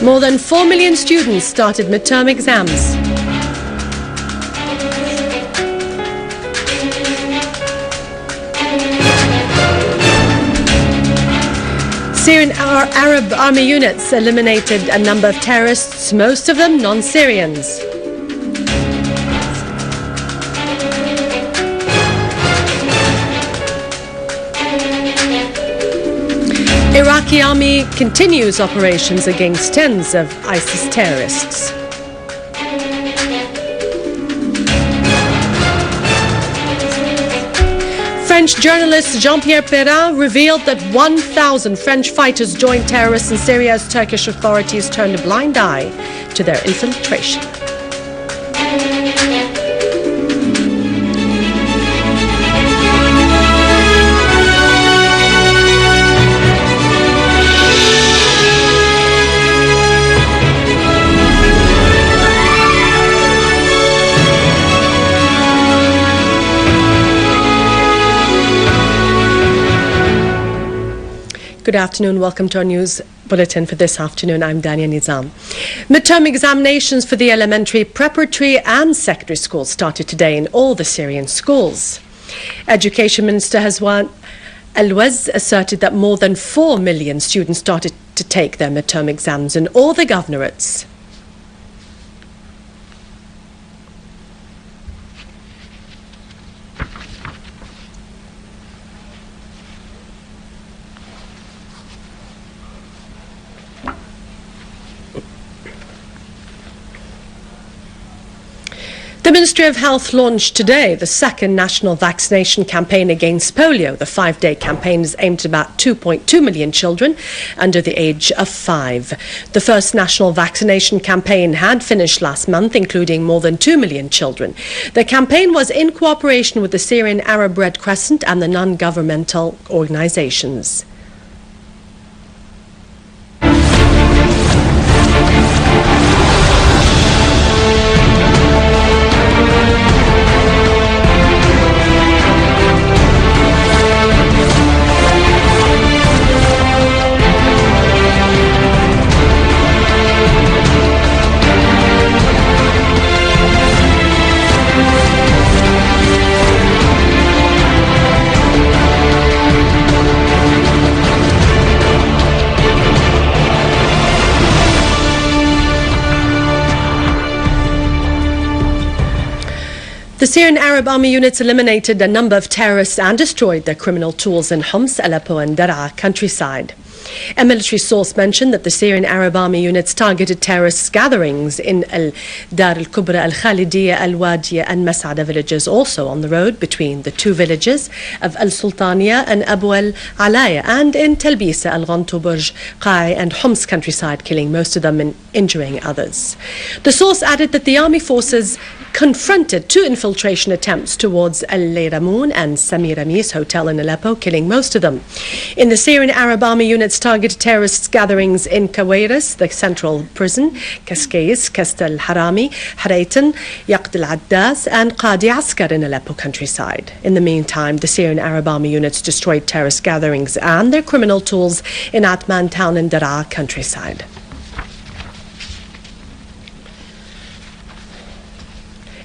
More than 4 million students started midterm exams. Syrian Arab army units eliminated a number of terrorists, most of them non-Syrians. Iraqi army continues operations against tens of ISIS terrorists. French journalist Jean-Pierre Perrin revealed that 1,000 French fighters joined terrorists in Syria as Turkish authorities turned a blind eye to their infiltration. Good afternoon. Welcome to our news bulletin for this afternoon. I'm Dania Nizam. Midterm examinations for the elementary, preparatory and secondary schools started today in all the Syrian schools. Education Minister Hazwan Al-Waz asserted that more than 4 million students started to take their midterm exams in all the governorates. The Ministry of Health launched today the second national vaccination campaign against polio. The 5-day campaign is aimed at about 2.2 million children under the age of 5. The first national vaccination campaign had finished last month, including more than 2 million children. The campaign was in cooperation with the Syrian Arab Red Crescent and the non-governmental organizations. The Syrian Arab army units eliminated a number of terrorists and destroyed their criminal tools in Homs, Aleppo and Daraa countryside. A military source mentioned that the Syrian Arab army units targeted terrorist gatherings in Dar al-Kubra, al-Khalidiyya, al-Wadiya and Mas'ada villages, also on the road between the two villages of al-Sultaniya and Abu al-Alaya, and in Talbisa, al-Ghantu, Burj Qai and Homs countryside, killing most of them and injuring others. The source added that the army forces confronted 2 infiltration attempts towards Al-Layramoun and Samiramis hotel in Aleppo, killing most of them. In the Syrian Arab army units targeted terrorists gatherings in Kawairis, the central prison, Kaskais, Kastel Harami, Haraitan, Yaqt al-Addas and Qadi Askar in Aleppo countryside. In the meantime, the Syrian Arab army units destroyed terrorist gatherings and their criminal tools in Atman town and Daraa countryside.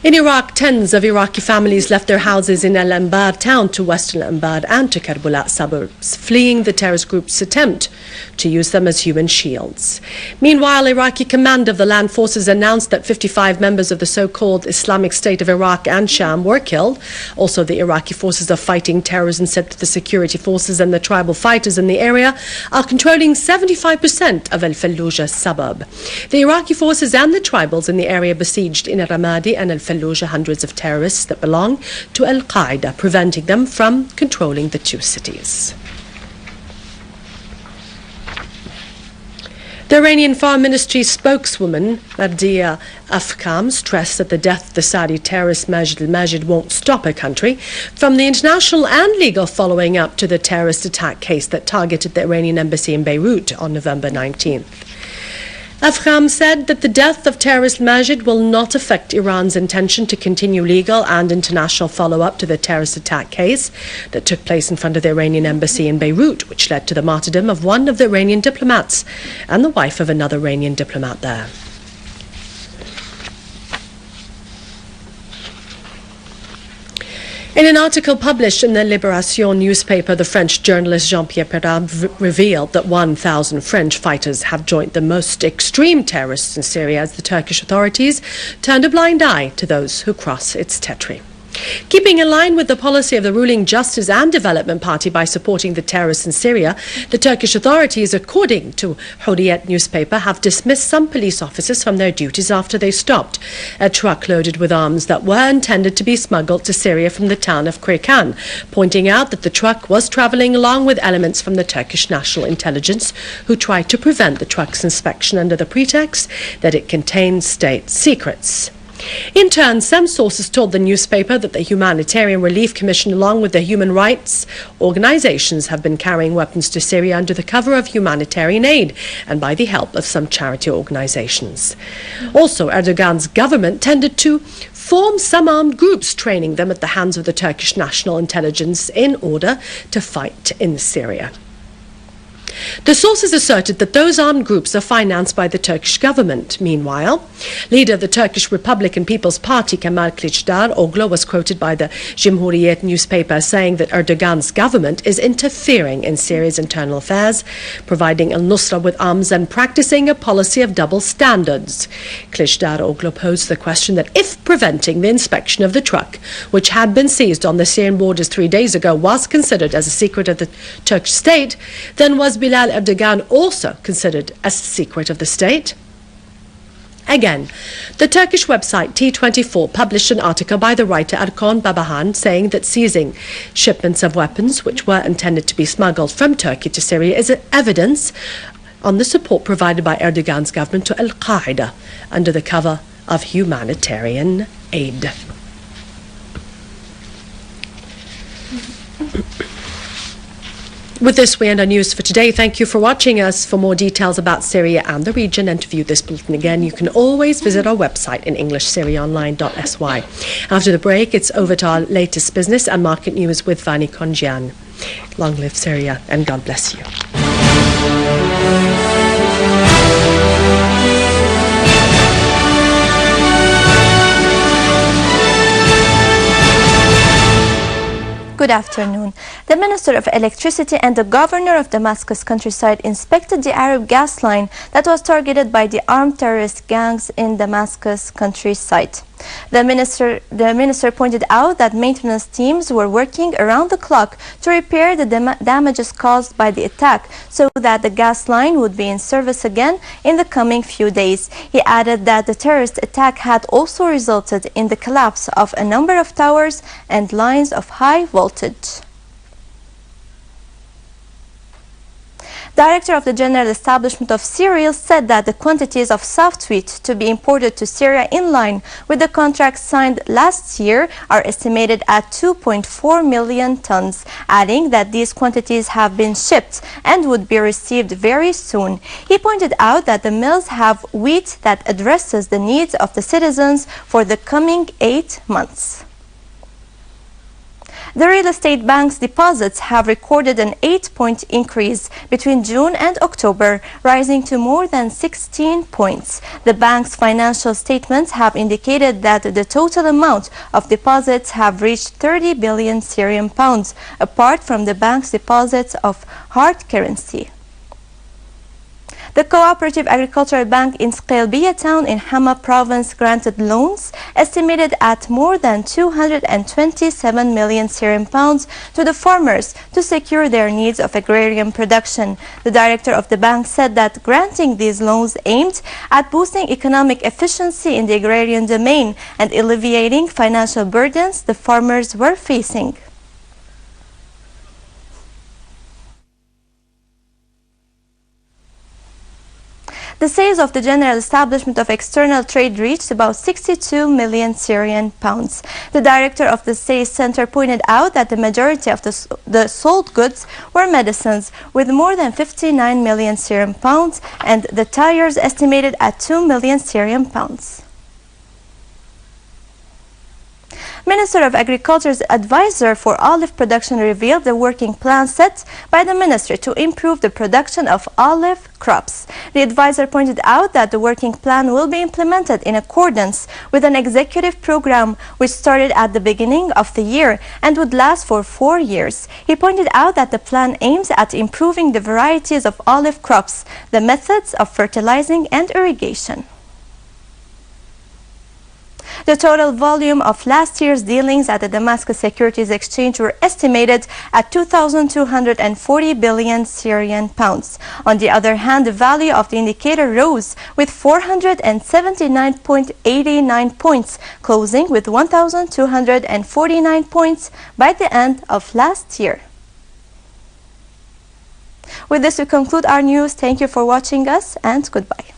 In Iraq, tens of Iraqi families left their houses in Al-Anbar town to western Anbar and to Karbala suburbs, fleeing the terrorist group's attempt to use them as human shields. Meanwhile, Iraqi command of the land forces announced that 55 members of the so-called Islamic State of Iraq and Sham were killed. Also, the Iraqi forces of fighting terrorism said that the security forces and the tribal fighters in the area are controlling 75% of Al-Fallujah suburb. The Iraqi forces and the tribals in the area besieged in Ramadi and Al-Fallujah hundreds of terrorists that belong to Al-Qaeda, preventing them from controlling the two cities. The Iranian Foreign Ministry spokeswoman Mardia Afkam stressed that the death of the Saudi terrorist Majid al-Majid won't stop a country from the international and legal following up to the terrorist attack case that targeted the Iranian embassy in Beirut on November 19th. Afgham said that the death of terrorist Majid will not affect Iran's intention to continue legal and international follow-up to the terrorist attack case that took place in front of the Iranian embassy in Beirut, which led to the martyrdom of one of the Iranian diplomats and the wife of another Iranian diplomat there. In an article published in the Libération newspaper, the French journalist Jean-Pierre Perab revealed that 1,000 French fighters have joined the most extreme terrorists in Syria as the Turkish authorities turned a blind eye to those who cross its territory. Keeping in line with the policy of the ruling Justice and Development Party by supporting the terrorists in Syria, the Turkish authorities, according to Hurriyet newspaper, have dismissed some police officers from their duties after they stopped a truck loaded with arms that were intended to be smuggled to Syria from the town of Krekan, pointing out that the truck was travelling along with elements from the Turkish National Intelligence, who tried to prevent the truck's inspection under the pretext that it contained state secrets. In turn, some sources told the newspaper that the Humanitarian Relief Commission, along with the human rights organizations, have been carrying weapons to Syria under the cover of humanitarian aid and by the help of some charity organizations. Also, Erdogan's government tended to form some armed groups, training them at the hands of the Turkish National Intelligence in order to fight in Syria. The sources asserted that those armed groups are financed by the Turkish government. Meanwhile, leader of the Turkish Republican People's Party, Kemal Kılıçdaroğlu, was quoted by the Cumhuriyet newspaper saying that Erdogan's government is interfering in Syria's internal affairs, providing al-Nusra with arms and practicing a policy of double standards. Kılıçdaroğlu posed the question that if preventing the inspection of the truck, which had been seized on the Syrian borders 3 days ago, was considered as a secret of the Turkish state, then was Bilal Erdogan also considered a secret of the state? Again, the Turkish website T24 published an article by the writer Erkan Babahan saying that seizing shipments of weapons which were intended to be smuggled from Turkey to Syria is evidence on the support provided by Erdogan's government to Al-Qaeda under the cover of humanitarian aid. With this, we end our news for today. Thank you for watching us. For more details about Syria and the region and to view this bulletin again, you can always visit our website in English, syriaonline.sy. After the break, it's over to our latest business and market news with Vani Konjian. Long live Syria and God bless you. Good afternoon. The Minister of Electricity and the Governor of Damascus countryside inspected the Arab gas line that was targeted by the armed terrorist gangs in Damascus countryside. The minister pointed out that maintenance teams were working around the clock to repair the damages caused by the attack so that the gas line would be in service again in the coming few days. He added that the terrorist attack had also resulted in the collapse of a number of towers and lines of high voltage. Director of the General Establishment of Cereals said that the quantities of soft wheat to be imported to Syria in line with the contract signed last year are estimated at 2.4 million tons, adding that these quantities have been shipped and would be received very soon. He pointed out that the mills have wheat that addresses the needs of the citizens for the coming 8 months. The real estate bank's deposits have recorded an 8-point increase between June and October, rising to more than 16 points. The bank's financial statements have indicated that the total amount of deposits have reached 30 billion Syrian pounds, apart from the bank's deposits of hard currency. The Cooperative Agricultural Bank in Sqeilbiya town in Hama province granted loans estimated at more than 227 million Syrian pounds to the farmers to secure their needs of agrarian production. The director of the bank said that granting these loans aimed at boosting economic efficiency in the agrarian domain and alleviating financial burdens the farmers were facing. The sales of the general establishment of external trade reached about 62 million Syrian pounds. The director of the sales center pointed out that the majority of the sold goods were medicines, with more than 59 million Syrian pounds, and the tires estimated at 2 million Syrian pounds. Minister of Agriculture's advisor for olive production revealed the working plan set by the ministry to improve the production of olive crops. The advisor pointed out that the working plan will be implemented in accordance with an executive program which started at the beginning of the year and would last for 4 years. He pointed out that the plan aims at improving the varieties of olive crops, the methods of fertilizing and irrigation. The total volume of last year's dealings at the Damascus Securities Exchange were estimated at 2,240 billion Syrian pounds. On the other hand, the value of the indicator rose with 479.89 points, closing with 1,249 points by the end of last year. With this, we conclude our news. Thank you for watching us, and goodbye.